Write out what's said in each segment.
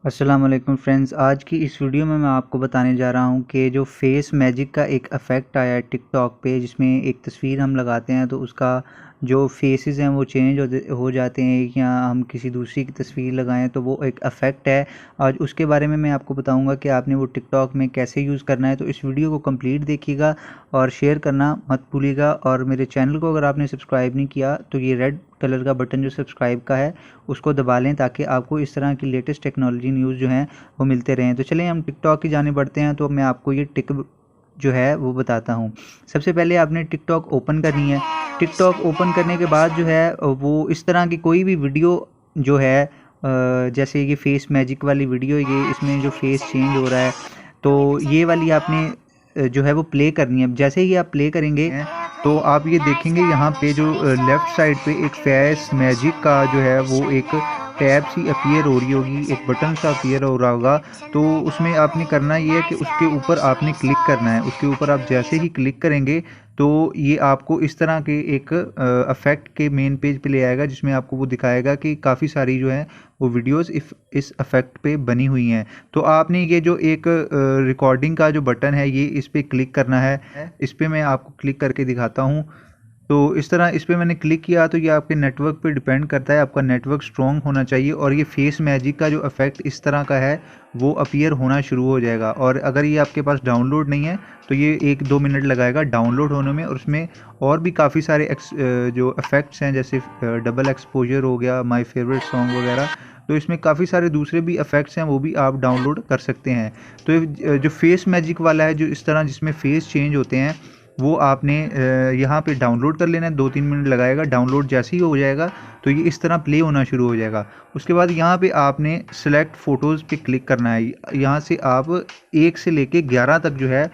अस्सलाम वालेकुम फ्रेंड्स। आज की इस वीडियो में मैं आपको बताने जा रहा हूं कि जो फेस मैजिक का एक इफ़ेक्ट आया है टिकटॉक पे, जिसमें एक तस्वीर हम लगाते हैं तो उसका जो फेसेस हैं वो चेंज हो जाते हैं, या हम किसी दूसरी की तस्वीर लगाएं तो वो एक इफ़ेक्ट है। आज उसके बारे में मैं आपको बताऊंगा कि आपने वो टिकटॉक में कैसे यूज़ करना है। तो इस वीडियो को कंप्लीट देखिएगा और शेयर करना मत भूलिएगा। और मेरे चैनल को अगर आपने सब्सक्राइब नहीं किया तो ये रेड कलर का बटन जो सब्सक्राइब का है उसको दबा लें, ताकि आपको इस तरह की लेटेस्ट टेक्नोलॉजी न्यूज़ जो हैं वो मिलते रहें। तो चलें हम टिकटॉक की जाने बढ़ते हैं। तो मैं आपको ये टिक जो है वो बताता हूँ। सबसे पहले आपने टिकटॉक ओपन करनी है। टिकटॉक ओपन करने के बाद जो है वो इस तरह की कोई भी वीडियो जो है, जैसे ये फेस मैजिक वाली वीडियो, ये इसमें जो फेस चेंज हो रहा है तो ये वाली आपने जो है वो प्ले करनी है। जैसे ही आप प्ले करेंगे तो आप ये देखेंगे यहाँ पे जो लेफ़्ट साइड पे एक फेस मैजिक का जो है वो एक टैब सी अपीयर हो रही होगी, एक बटन सा अपीयर हो रहा होगा। तो उसमें आपने करना ये है कि उसके ऊपर आपने क्लिक करना है। उसके ऊपर आप जैसे ही क्लिक करेंगे तो ये आपको इस तरह के एक अफेक्ट के मेन पेज पे ले आएगा, जिसमें आपको वो दिखाएगा कि काफ़ी सारी जो है वो वीडियोस इस अफेक्ट पे बनी हुई हैं। तो आपने ये जो एक रिकॉर्डिंग का जो बटन है ये इस पर क्लिक करना है। इस पर मैं आपको क्लिक करके दिखाता हूँ। तो इस तरह इस पर मैंने क्लिक किया तो ये आपके नेटवर्क पे डिपेंड करता है, आपका नेटवर्क स्ट्रॉन्ग होना चाहिए और ये फेस मैजिक का जो इफ़ेक्ट इस तरह का है वो अपीयर होना शुरू हो जाएगा। और अगर ये आपके पास डाउनलोड नहीं है तो ये 1-2 मिनट लगाएगा डाउनलोड होने में। और उसमें और भी काफ़ी सारे जो इफ़ेक्ट्स हैं, जैसे डबल एक्सपोजर हो गया, माय फेवरेट सॉन्ग वगैरह। तो इसमें काफ़ी सारे दूसरे भी इफ़ेक्ट्स हैं, वो भी आप डाउनलोड कर सकते हैं। तो ये जो फेस मैजिक वाला है, जो इस तरह जिसमें फेस चेंज होते हैं, वो आपने यहाँ पे डाउनलोड कर लेना है। 2-3 मिनट लगाएगा। डाउनलोड जैसे ही हो जाएगा तो ये इस तरह प्ले होना शुरू हो जाएगा। उसके बाद यहाँ पे आपने सेलेक्ट फ़ोटोज़ पे क्लिक करना है। यहाँ से आप 1 से लेके 11 तक जो है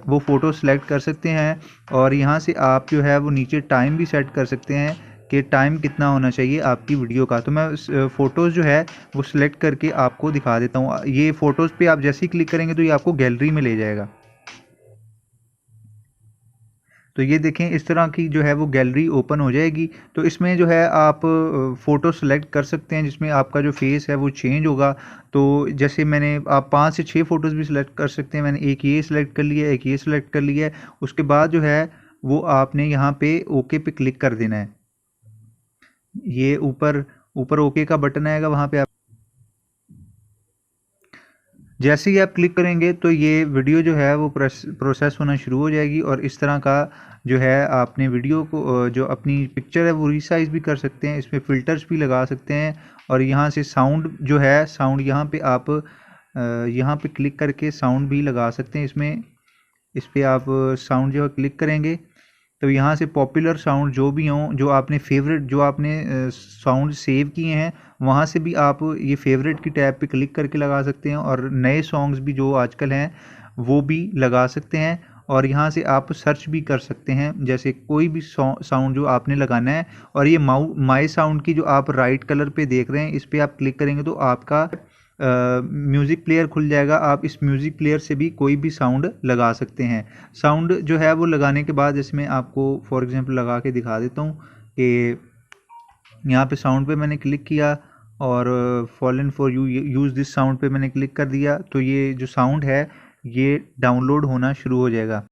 वो फ़ोटो सेलेक्ट कर सकते हैं। और यहाँ से आप जो है वो नीचे टाइम भी सेट कर सकते हैं कि टाइम कितना होना चाहिए आपकी वीडियो का। तो मैं फ़ोटोज़ जो है वो सिलेक्ट करके आपको दिखा देता हूँ। ये फ़ोटोज़ पे आप जैसे ही क्लिक करेंगे तो ये आपको गैलरी में ले जाएगा। तो ये देखें, इस तरह की जो है वो गैलरी ओपन हो जाएगी। तो इसमें जो है आप फ़ोटो सेलेक्ट कर सकते हैं जिसमें आपका जो फेस है वो चेंज होगा। तो जैसे मैंने आप 5 से 6 फ़ोटोज़ भी सिलेक्ट कर सकते हैं। मैंने एक ये सिलेक्ट कर लिया है, एक ये सिलेक्ट कर लिया है। उसके बाद जो है वो आपने यहाँ पे ओके पे क्लिक कर देना है। ये ऊपर ऊपर ओके का बटन आएगा, वहाँ पे आप जैसे ही आप क्लिक करेंगे तो ये वीडियो जो है वो प्रोसेस होना शुरू हो जाएगी। और इस तरह का जो है आपने वीडियो को जो अपनी पिक्चर है वो रीसाइज भी कर सकते हैं, इसमें फ़िल्टर्स भी लगा सकते हैं। और यहाँ से साउंड जो है, साउंड यहाँ पे आप यहाँ पे क्लिक करके साउंड भी लगा सकते हैं। इसमें इस पर आप साउंड जो है क्लिक करेंगे तो यहाँ से पॉपुलर साउंड जो भी हों, जो आपने फेवरेट, जो आपने साउंड सेव किए हैं, वहाँ से भी आप ये फेवरेट की टैब पे क्लिक करके लगा सकते हैं। और नए सॉन्ग्स भी जो आजकल हैं वो भी लगा सकते हैं। और यहाँ से आप सर्च भी कर सकते हैं, जैसे कोई भी साउंड जो आपने लगाना है। और ये माई साउंड की जो आप राइट कलर पे देख रहे हैं, इस पर आप क्लिक करेंगे तो आपका म्यूज़िक प्लेयर खुल जाएगा। आप इस म्यूज़िक प्लेयर से भी कोई भी साउंड लगा सकते हैं। साउंड जो है वो लगाने के बाद, जैसे मैं आपको फॉर एग्जांपल लगा के दिखा देता हूँ कि यहाँ पे साउंड पे मैंने क्लिक किया और fallen for you use this sound पे मैंने क्लिक कर दिया। तो ये जो साउंड है ये डाउनलोड होना शुरू हो जाएगा।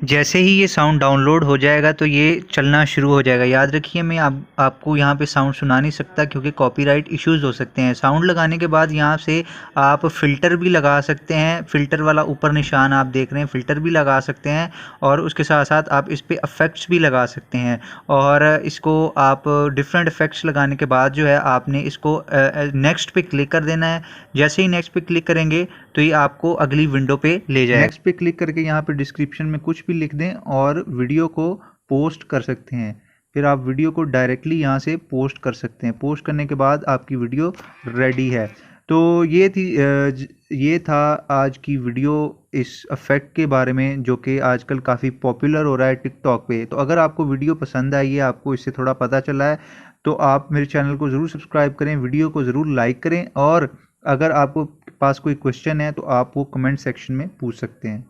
जैसे ही ये साउंड डाउनलोड हो जाएगा तो ये चलना शुरू हो जाएगा। याद रखिए, मैं आपको यहाँ पे साउंड सुना नहीं सकता क्योंकि कॉपीराइट इश्यूज़ हो सकते हैं। साउंड लगाने के बाद यहाँ से आप फ़िल्टर भी लगा सकते हैं। फ़िल्टर वाला ऊपर निशान आप देख रहे हैं, फ़िल्टर भी लगा सकते हैं। और उसके साथ साथ आप इस पर इफ़ेक्ट्स भी लगा सकते हैं। और इसको आप डिफरेंट इफ़ेक्ट्स लगाने के बाद जो है आपने इसको नेक्स्ट पे क्लिक कर देना है। जैसे ही नेक्स्ट पे क्लिक करेंगे तो ये आपको अगली विंडो पे ले जाएगा। नेक्स्ट पे क्लिक करके यहाँ पे डिस्क्रिप्शन में कुछ भी लिख दें और वीडियो को पोस्ट कर सकते हैं। फिर आप वीडियो को डायरेक्टली यहाँ से पोस्ट कर सकते हैं। पोस्ट करने के बाद आपकी वीडियो रेडी है। तो ये था आज की वीडियो इस इफ़ेक्ट के बारे में, जो कि आजकल काफ़ी पॉपुलर हो रहा है टिकटॉक पे। तो अगर आपको वीडियो पसंद आई है, आपको इससे थोड़ा पता चला है, तो आप मेरे चैनल को ज़रूर सब्सक्राइब करें, वीडियो को ज़रूर लाइक करें। और अगर आपको पास कोई क्वेश्चन है तो आप वो कमेंट सेक्शन में पूछ सकते हैं।